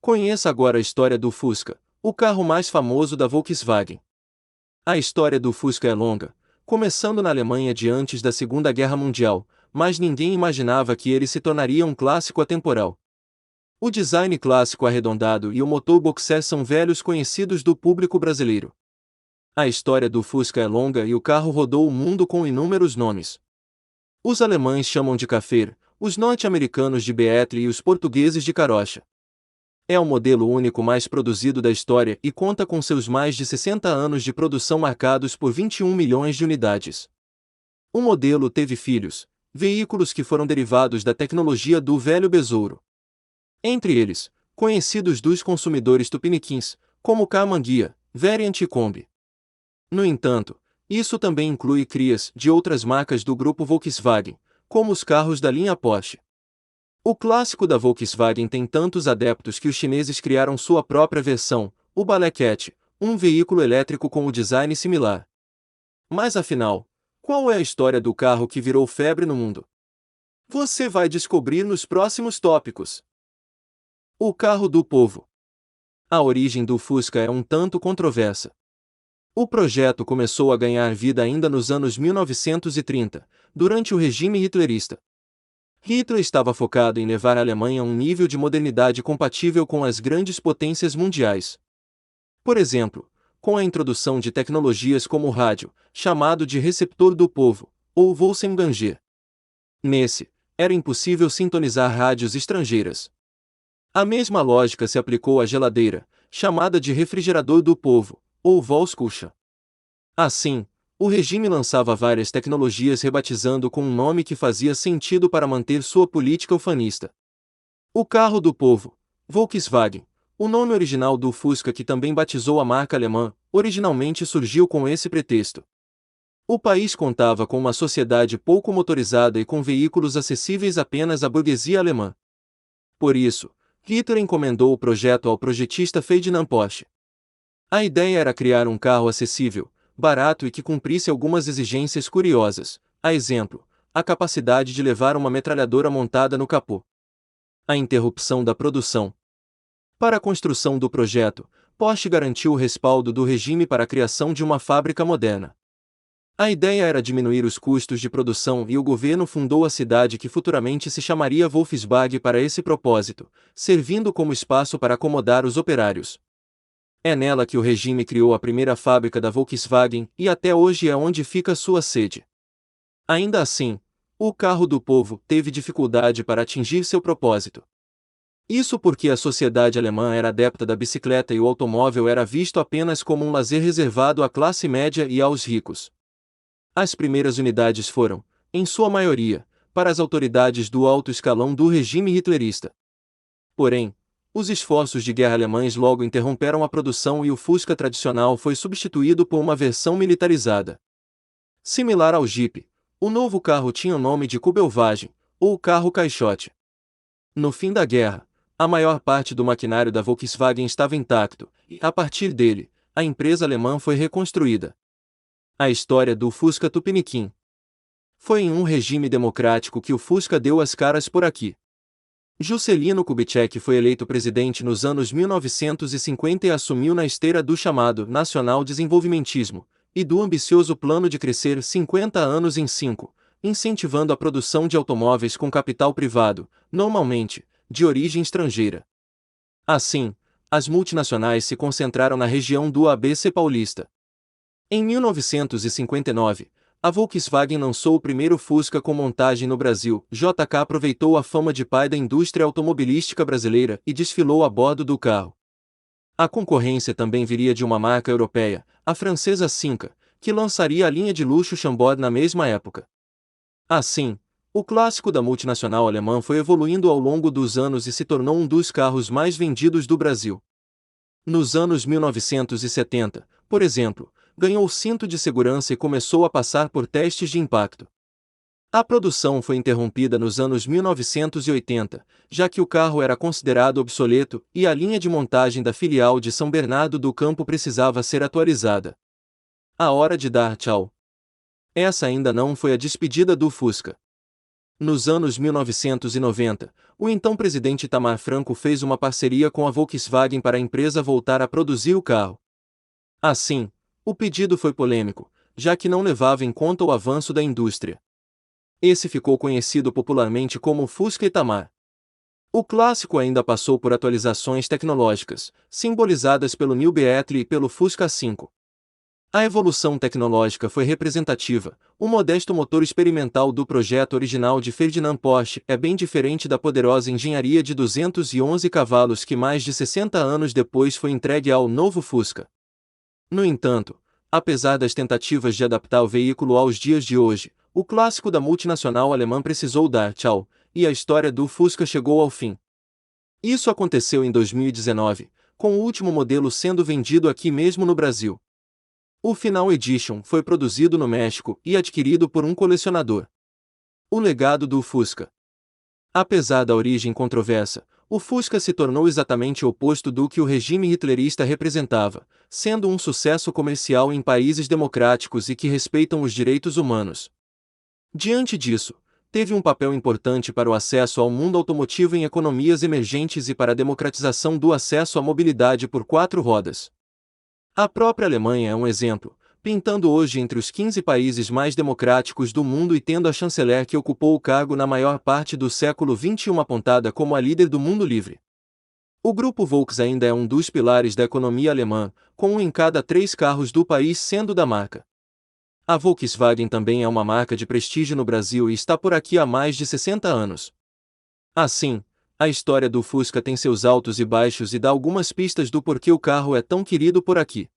Conheça agora a história do Fusca, o carro mais famoso da Volkswagen. A história do Fusca é longa, começando na Alemanha de antes da Segunda Guerra Mundial, mas ninguém imaginava que ele se tornaria um clássico atemporal. O design clássico arredondado e o motor boxer são velhos conhecidos do público brasileiro. A história do Fusca é longa e o carro rodou o mundo com inúmeros nomes. Os alemães chamam de Kafer, os norte-americanos de Beetle e os portugueses de Carocha. É o modelo único mais produzido da história e conta com seus mais de 60 anos de produção marcados por 21 milhões de unidades. O modelo teve filhos, veículos que foram derivados da tecnologia do velho besouro. Entre eles, conhecidos dos consumidores tupiniquins, como Camanguia, Variant e Kombi. No entanto, isso também inclui crias de outras marcas do grupo Volkswagen, como os carros da linha Porsche. O clássico da Volkswagen tem tantos adeptos que os chineses criaram sua própria versão, o Balecat, um veículo elétrico com o design similar. Mas afinal, qual é a história do carro que virou febre no mundo? Você vai descobrir nos próximos tópicos. O carro do povo. A origem do Fusca é um tanto controversa. O projeto começou a ganhar vida ainda nos anos 1930, durante o regime hitlerista. Hitler estava focado em levar a Alemanha a um nível de modernidade compatível com as grandes potências mundiais. Por exemplo, com a introdução de tecnologias como o rádio, chamado de receptor do povo, ou Volksempfänger. Nesse, era impossível sintonizar rádios estrangeiras. A mesma lógica se aplicou à geladeira, chamada de refrigerador do povo, ou Volksküche. Assim, o regime lançava várias tecnologias rebatizando com um nome que fazia sentido para manter sua política ufanista. O carro do povo, Volkswagen, o nome original do Fusca que também batizou a marca alemã, originalmente surgiu com esse pretexto. O país contava com uma sociedade pouco motorizada e com veículos acessíveis apenas à burguesia alemã. Por isso, Hitler encomendou o projeto ao projetista Ferdinand Porsche. A ideia era criar um carro acessível, barato e que cumprisse algumas exigências curiosas, a exemplo, a capacidade de levar uma metralhadora montada no capô. A interrupção da produção. Para a construção do projeto, Porsche garantiu o respaldo do regime para a criação de uma fábrica moderna. A ideia era diminuir os custos de produção e o governo fundou a cidade que futuramente se chamaria Wolfsburg para esse propósito, servindo como espaço para acomodar os operários. É nela que o regime criou a primeira fábrica da Volkswagen e até hoje é onde fica sua sede. Ainda assim, o carro do povo teve dificuldade para atingir seu propósito. Isso porque a sociedade alemã era adepta da bicicleta e o automóvel era visto apenas como um lazer reservado à classe média e aos ricos. As primeiras unidades foram, em sua maioria, para as autoridades do alto escalão do regime hitlerista. Porém, os esforços de guerra alemães logo interromperam a produção e o Fusca tradicional foi substituído por uma versão militarizada. Similar ao Jeep, o novo carro tinha o nome de Kubelwagen, ou carro caixote. No fim da guerra, a maior parte do maquinário da Volkswagen estava intacto, e, a partir dele, a empresa alemã foi reconstruída. A história do Fusca Tupiniquim. Foi em um regime democrático que o Fusca deu as caras por aqui. Juscelino Kubitschek foi eleito presidente nos anos 1950 e assumiu na esteira do chamado Nacional Desenvolvimentismo e do ambicioso plano de crescer 50 anos em 5, incentivando a produção de automóveis com capital privado, normalmente, de origem estrangeira. Assim, as multinacionais se concentraram na região do ABC paulista. Em 1959, a Volkswagen lançou o primeiro Fusca com montagem no Brasil. JK aproveitou a fama de pai da indústria automobilística brasileira e desfilou a bordo do carro. A concorrência também viria de uma marca europeia, a francesa Simca, que lançaria a linha de luxo Chambord na mesma época. Assim, o clássico da multinacional alemã foi evoluindo ao longo dos anos e se tornou um dos carros mais vendidos do Brasil. Nos anos 1970, por exemplo, ganhou cinto de segurança e começou a passar por testes de impacto. A produção foi interrompida nos anos 1980, já que o carro era considerado obsoleto e a linha de montagem da filial de São Bernardo do Campo precisava ser atualizada. A hora de dar tchau. Essa ainda não foi a despedida do Fusca. Nos anos 1990, o então presidente Itamar Franco fez uma parceria com a Volkswagen para a empresa voltar a produzir o carro. Assim, o pedido foi polêmico, já que não levava em conta o avanço da indústria. Esse ficou conhecido popularmente como Fusca Itamar. O clássico ainda passou por atualizações tecnológicas, simbolizadas pelo New Beetle e pelo Fusca 5. A evolução tecnológica foi representativa. O modesto motor experimental do projeto original de Ferdinand Porsche é bem diferente da poderosa engenharia de 211 cavalos que mais de 60 anos depois foi entregue ao novo Fusca. No entanto, apesar das tentativas de adaptar o veículo aos dias de hoje, o clássico da multinacional alemã precisou dar tchau, e a história do Fusca chegou ao fim. Isso aconteceu em 2019, com o último modelo sendo vendido aqui mesmo no Brasil. O Final Edition foi produzido no México e adquirido por um colecionador. O legado do Fusca. Apesar da origem controversa, o Fusca se tornou exatamente o oposto do que o regime hitlerista representava, sendo um sucesso comercial em países democráticos e que respeitam os direitos humanos. Diante disso, teve um papel importante para o acesso ao mundo automotivo em economias emergentes e para a democratização do acesso à mobilidade por 4 rodas. A própria Alemanha é um exemplo, pintando hoje entre os 15 países mais democráticos do mundo e tendo a chanceler que ocupou o cargo na maior parte do século XXI apontada como a líder do mundo livre. O grupo Volks ainda é um dos pilares da economia alemã, com um em cada 3 carros do país sendo da marca. A Volkswagen também é uma marca de prestígio no Brasil e está por aqui há mais de 60 anos. Assim, a história do Fusca tem seus altos e baixos e dá algumas pistas do porquê o carro é tão querido por aqui.